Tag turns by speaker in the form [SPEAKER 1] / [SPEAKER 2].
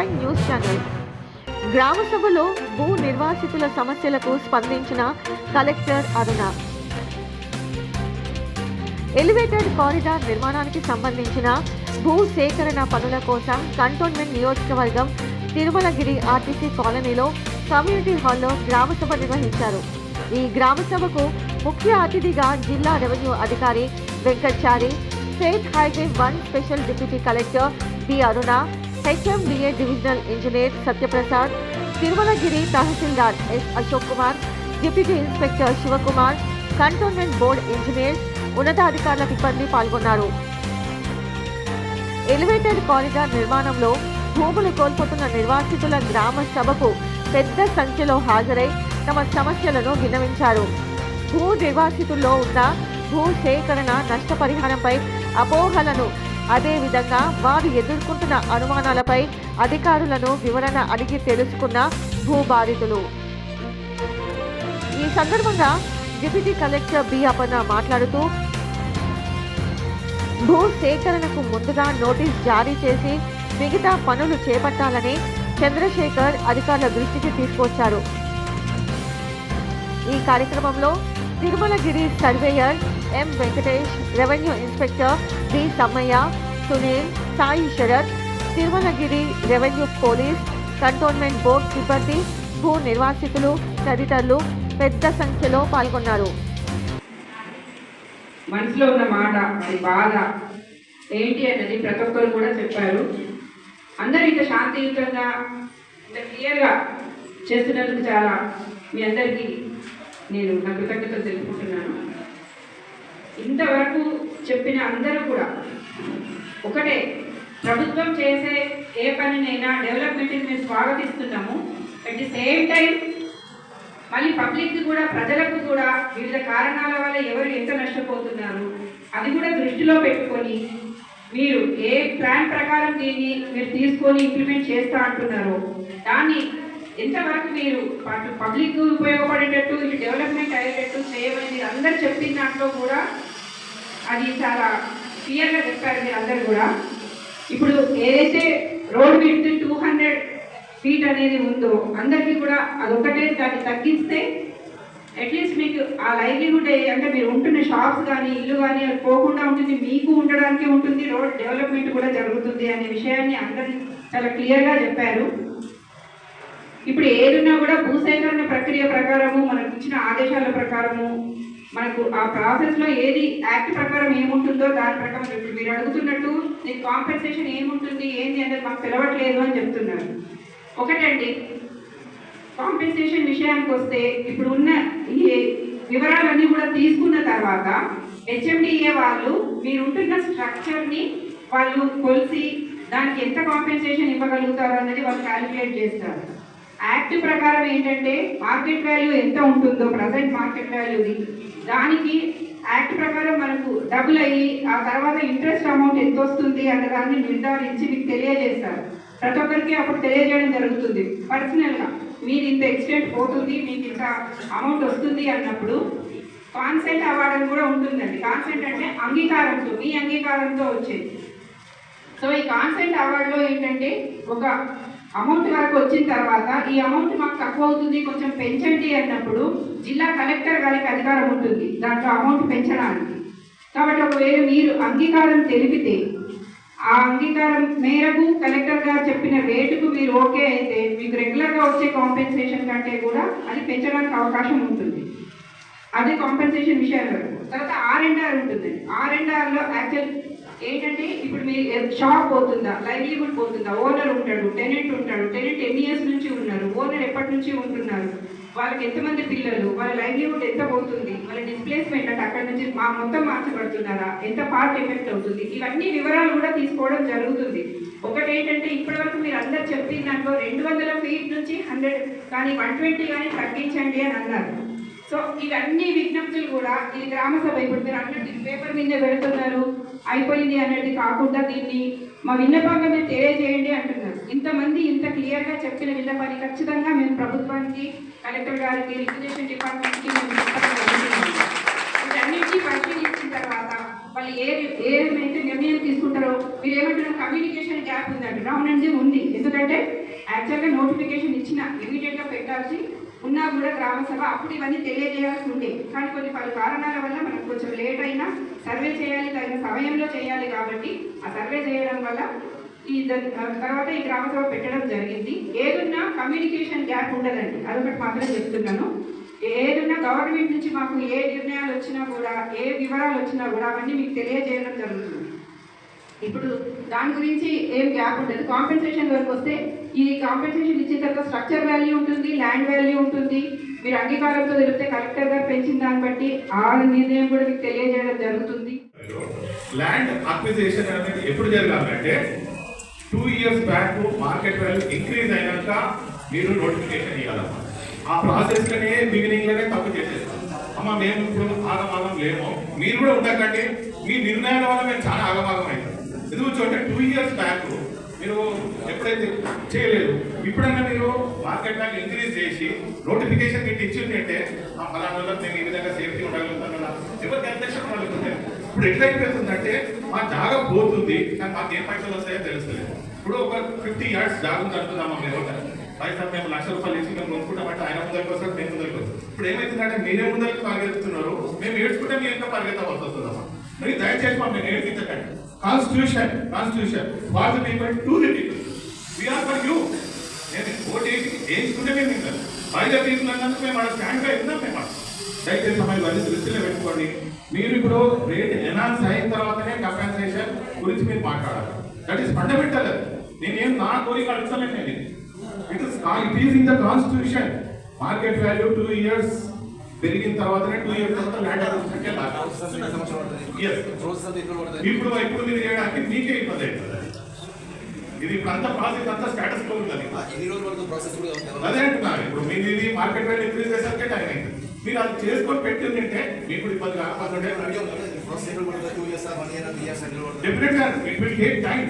[SPEAKER 1] Online news channel. గ్రామ సభలో భూ నిర్వాసితుల సమస్యలకు స్పందించిన కలెక్టర్ అరుణ. ఎలివేటెడ్ కారిడార్ నిర్మాణానికి సంబంధించిన భూ సేకరణ పనుల కోసం కంటోన్మెంట్ నియోజకవర్గం తిరుమలగిరి ఆర్టీసీ కాలనీలో కమ్యూనిటీ హాల్లో గ్రామసభ నిర్వహించారు. ఈ గ్రామసభకు ముఖ్య అతిథిగా జిల్లా రెవెన్యూ అధికారి Venkatachari, state highway 1 special deputy collector B Aruna, HMDA divisional engineer Satyaprasad, Tirumalagiri tahsildar S Ashok Kumar, deputy inspector Shivakumar, cantonment board engineers, ఉన్నతాధికారుల సిబ్బంది పాల్గొన్నారు. ఎలివేటెడ్ కారిడార్ నిర్మాణంలో భూములు కోల్పోతున్న నిర్వాసితుల గ్రామ సభకు పెద్ద సంఖ్యలో హాజరై తమ సమస్యలను విన్నవించారు. భూ నిర్వాసితుల్లో ఉన్న భూ సేకరణ నష్టపరిహారంపై అపోహలను, అదేవిధంగా వారు ఎదుర్కొంటున్న అనుమానాలపై అధికారులను వివరణ అడిగి తెలుసుకున్న భూబాధితులు. ఈ సందర్భంగా డిప్యూటీ కలెక్టర్ బి అపర్ణ మాట్లాడుతూ, భూ సేకరణకు ముందుగా నోటీస్ జారీ చేసి మిగతా పనులు చేపట్టాలని చంద్రశేఖర్ అధికారుల దృష్టికి తీసుకొచ్చారు. ఈ కార్యక్రమంలో Tirumalagiri surveyor M Venkatesh, revenue inspector D Sammaiah, Sunil, Sai Sarath, Tirumalagiri revenue police, cantonment board సిబ్బంది, భూ నిర్వాసితులు తదితరులు పెద్ద సంఖ్యలో పాల్గొన్నారు.
[SPEAKER 2] మనసులో ఉన్న మాట, అది బాధ ఏంటి అన్నది ప్రతి ఒక్కరు కూడా చెప్పారు. అందరూ ఇంత శాంతియుతంగా, ఇంత క్లియర్గా చేస్తున్నందుకు చాలా మీ అందరికీ నేను నా కృతజ్ఞతలు తెలుపుకుంటున్నాను. ఇంతవరకు చెప్పిన అందరూ కూడా ఒకటే, ప్రభుత్వం చేసే ఏ పనినైనా డెవలప్మెంట్ని మేము స్వాగతిస్తున్నాము. అట్ ది సేమ్ టైం మళ్ళీ పబ్లిక్ కూడా, ప్రజలకు కూడా వివిధ కారణాల వల్ల ఎవరు ఎంత నష్టపోతున్నారు అది కూడా దృష్టిలో పెట్టుకొని మీరు ఏ ప్లాన్ ప్రకారం దీన్ని మీరు తీసుకొని ఇంప్లిమెంట్ చేస్తా అంటున్నారో దాన్ని ఎంతవరకు మీరు పబ్లిక్ ఉపయోగపడేటట్టు, ఇది డెవలప్మెంట్ అయ్యేటట్టు చేయమని అందరు చెప్పిన దాంట్లో కూడా అది చాలా క్లియర్గా చెప్పారు మీరు అందరు కూడా. ఇప్పుడు ఏదైతే రోడ్ విడ్త్ 200 ఫీట్ అనేది ఉందో అందరికీ కూడా అదొకటే, దాన్ని తగ్గిస్తే అట్లీస్ట్ మీకు ఆ లైవ్లీహుడ్ అంటే మీరు ఉంటున్న షాప్స్ కానీ ఇల్లు కానీ అది పోకుండా ఉంటుంది, మీకు ఉండడానికి ఉంటుంది, రోడ్ డెవలప్మెంట్ కూడా జరుగుతుంది అనే విషయాన్ని అందరూ చాలా క్లియర్గా చెప్పారు. ఇప్పుడు ఏదున్నా కూడా భూసేకరణ ప్రక్రియ ప్రకారము, మనకు ఇచ్చిన ఆదేశాల ప్రకారము, మనకు ఆ ప్రాసెస్లో ఏది యాక్ట్ ప్రకారం ఏముంటుందో దాని ప్రకారం ఇప్పుడు మీరు అడుగుతున్నట్టు దీనికి కాంపెన్సేషన్ ఏముంటుంది ఏంది అనేది మాకు తెలవట్లేదు అని చెప్తున్నారు. ఒకటండి, కాంపెన్సేషన్ విషయానికి వస్తే ఇప్పుడు ఉన్న ఈ వివరాలన్నీ కూడా తీసుకున్న తర్వాత హెచ్ఎండిఏ వాళ్ళు మీరుంటున్న స్ట్రక్చర్ని వాళ్ళు కొలిసి దానికి ఎంత కాంపెన్సేషన్ ఇవ్వగలుగుతారు అన్నది వాళ్ళు క్యాలిక్యులేట్ చేస్తారు. యాక్ట్ ప్రకారం ఏంటంటే మార్కెట్ వాల్యూ ఎంత ఉంటుందో, ప్రజెంట్ మార్కెట్ వాల్యూది, దానికి యాక్ట్ ప్రకారం మనకు డబుల్ అయ్యి ఆ తర్వాత ఇంట్రెస్ట్ అమౌంట్ ఎంత వస్తుంది అన్న దాన్ని నిర్ధారించి మీకు తెలియజేస్తారు. ప్రతి ఒక్కరికి అప్పుడు తెలియజేయడం జరుగుతుంది. పర్సనల్గా మీరు ఇంత ఎక్స్టెంట్ పోతుంది, మీకు ఇంత అమౌంట్ వస్తుంది అన్నప్పుడు కాన్సెంట్ అవార్డు కూడా ఉంటుందండి. కాన్సెంట్ అంటే అంగీకారంతో, మీ అంగీకారంతో వచ్చేది. సో ఈ కాన్సెంట్ అవార్డులో ఏంటంటే ఒక అమౌంట్ వరకు వచ్చిన తర్వాత ఈ అమౌంట్ మాకు తక్కువ అవుతుంది, కొంచెం పెంచండి అన్నప్పుడు జిల్లా కలెక్టర్ గారికి అధికారం ఉంటుంది దాంట్లో అమౌంట్ పెంచడానికి. కాబట్టి ఒకవేళ మీరు అంగీకారం తెలిపితే ఆ అంగీకారం మేరకు కలెక్టర్ గారు చెప్పిన రేటుకు మీరు ఓకే అయితే మీకు రెగ్యులర్గా వచ్చే కాంపెన్సేషన్ కంటే కూడా అది పెంచడానికి అవకాశం ఉంటుంది. అది కాంపెన్సేషన్ విషయాలు. తర్వాత R&R ఉంటుంది. R&Rలో యాక్చువల్ ఏంటంటే ఇప్పుడు మీ షాప్ పోతుందా, లైవ్లీహుడ్ పోతుందా, ఓనర్ ఉంటాడు, టెనెంట్ ఉంటాడు, టెనెంట్ ఎన్ని ఇయర్స్ నుంచి ఉన్నారు, ఓనర్ ఎప్పటి నుంచి ఉంటున్నారు, వాళ్ళకి ఎంతమంది పిల్లలు, వాళ్ళ లైవ్లీహుడ్ ఎంత పోతుంది, వాళ్ళ డిస్ప్లేస్మెంట్ అంటే అక్కడ నుంచి మొత్తం మార్చబడుతున్నారా, ఎంత పార్ట్ ఎఫెక్ట్ అవుతుంది, ఇవన్నీ వివరాలు కూడా తీసుకోవడం జరుగుతుంది. ఒకటి ఏంటంటే ఇప్పటివరకు మీరు అందరు చెప్పిన దాంట్లో 200 ఫీట్ నుంచి 100 కానీ 120 కానీ తగ్గించండి అని అన్నారు. సో ఇవన్నీ విజ్ఞప్తులు కూడా ఇది గ్రామసభ ఇప్పుడు మీరు అన్నట్టు పేపర్ మీద పెడుతున్నారు అయిపోయింది అన్నది కాకుండా దీన్ని మా విన్నపంగా మీరు తెలియజేయండి అంటున్నారు. ఇంతమంది ఇంత క్లియర్గా చెప్పిన విన్నపాన్ని ఖచ్చితంగా మేము ప్రభుత్వానికి, కలెక్టర్ గారికి, రిజిస్ట్రేషన్ డిపార్ట్మెంట్కి వీటన్నిటికీ పరిశీలించిన తర్వాత వాళ్ళు ఏమైతే నిర్ణయం తీసుకుంటారో మీరు ఏమంటున్నారు, కమ్యూనికేషన్ గ్యాప్ ఉందండి. అవునండి ఉంది. ఎందుకంటే ఎందుకంటే యాక్చువల్గా నోటిఫికేషన్ ఇచ్చిన ఇమీడియట్గా పెట్టాల్సి ఉన్నా కూడా గ్రామ సభ అప్పుడు ఇవన్నీ తెలియజేయాల్సి ఉండే. కానీ కొన్ని పలు కారణాల వల్ల మనకు కొంచెం లేట్ అయినా సర్వే చేయాలి, తగిన సమయంలో చేయాలి కాబట్టి ఆ సర్వే చేయడం వల్ల తర్వాత ఈ గ్రామ సభ పెట్టడం జరిగింది. ఏదున్నా కమ్యూనికేషన్ గ్యాప్ ఉండదండి, అదొకటి మాత్రం చెప్తున్నాను. ఏదున్నా గవర్నమెంట్ నుంచి మాకు ఏ నిర్ణయాలు వచ్చినా కూడా, ఏ వివరాలు వచ్చినా కూడా అవన్నీ మీకు తెలియజేయడం జరుగుతుంది. ఇప్పుడు దాని గురించి ఏం గ్యాప్ ఉండదు. కాంపెన్సేషన్ వరకు వస్తే ఈ కాంపెన్సేషన్ ఇచ్చిన తర్వాత స్ట్రక్చర్ వాల్యూ ఉంటుంది, ల్యాండ్ వాల్యూ ఉంటుంది. మీరు అంగీకారంతో తెలిపితే కలెక్టర్ గారు పెంచిన దాన్ని బట్టి ఆ నిర్ణయం కూడా మీకు తెలియజేయడం జరుగుతుంది.
[SPEAKER 3] ల్యాండ్ అక్విజిషన్ అనేది ఎప్పుడు జరగాలంటే 2 years back market value increase అయినాక మీరు నోటిఫికేషన్ ఇవ్వాలమ్మా. ఆ ప్రాసెస్ లోనే బిగినింగ్ లోనే తప్పు చేసేస్తాం అమ్మ. మేము ఇప్పుడు ఆగమాగం లేము, మీరు కూడా ఉండకండి. మీ నిర్ణయాల వల్ల మేము చాలా ఆగమాగం అవుతాం. ఎందుకు చూడండి, 2 years బ్యాక్ మీరు ఎప్పుడైతే చేయలేదు, ఇప్పుడన్నా మీరు మార్కెట్ వాల్యూ ఇంక్రీజ్ చేసి నోటిఫికేషన్ గిట్ ఇచ్చిందంటే ఆ ఫలానా మేము ఈ విధంగా సేఫ్టీ ఉండగలుగుతాం కదా, ఎవరికి అధ్యక్షం వాళ్ళకి. ఇప్పుడు ఎట్లయిపోతుందంటే మా జాగా పోతుంది, కానీ మాకు ఏం పైసలు వస్తాయో తెలుస్తలేదు. ఇప్పుడు ఒక 50 yards జాగా ఉంది అనుకుందామా, మేము పైసలు మేము ₹1,00,000 ఇచ్చి మేము కొనుక్కుంటామంటే ఆయన ముందరికి వస్తారు, మేము ముందరికి వస్తాం. ఇప్పుడు ఏమైతుందంటే మీరే ముందరికి పరిగెత్తుతున్నారు, మేము ఏడ్చుకుంటే మీ ఇంకా పరిగెత్తవలసి వస్తుందమ్మా. మరి దయచేసి మా మేము ఏడ్పించకండి. Constitution for the people to the people, we are for you. నేను ఓట్ వేయించుకుంటే మేము ఇంకా బై ద పీపుల్ అన్నందుకు మేము అక్కడ స్టాండ్గా ఉన్నాం. మేము దయచేసి అమ్మాయి అన్ని దృష్టిలో పెట్టుకోండి. మీరు ఇప్పుడు రేట్ ఎనాన్స్ అయిన తర్వాతనే కంపెన్సేషన్ గురించి మీరు మాట్లాడాలి. That is fundamental. నేనేం నా కోరిక అడుగుతలేను. నేను it is in the constitution. Market value 2 years పెరిగిన తర్వాతనే 2 years తర్వాత ల్యాండ్ అక్విజిషన్కి వెళ్ళాలి. ఇప్పుడు మీరు చేయడానికి మీకే ఇబ్బంది అవుతుంది. ఇది ఇప్పుడు అంతా ప్రాసెస్ అంతా స్టేటస్ లో ఉంటుంది. అదే అంటున్నారు. ఇప్పుడు మీరు ఇది మార్కెట్ వాల్యూ ఇంక్రీజ్ చేసాకే టైం అయింది. మీరు అది చేసుకొని పెట్టిందంటే మీకు ఇబ్బంది కాకపోతే డెఫినెట్ గా ఇట్ విల్ టేక్ టైం.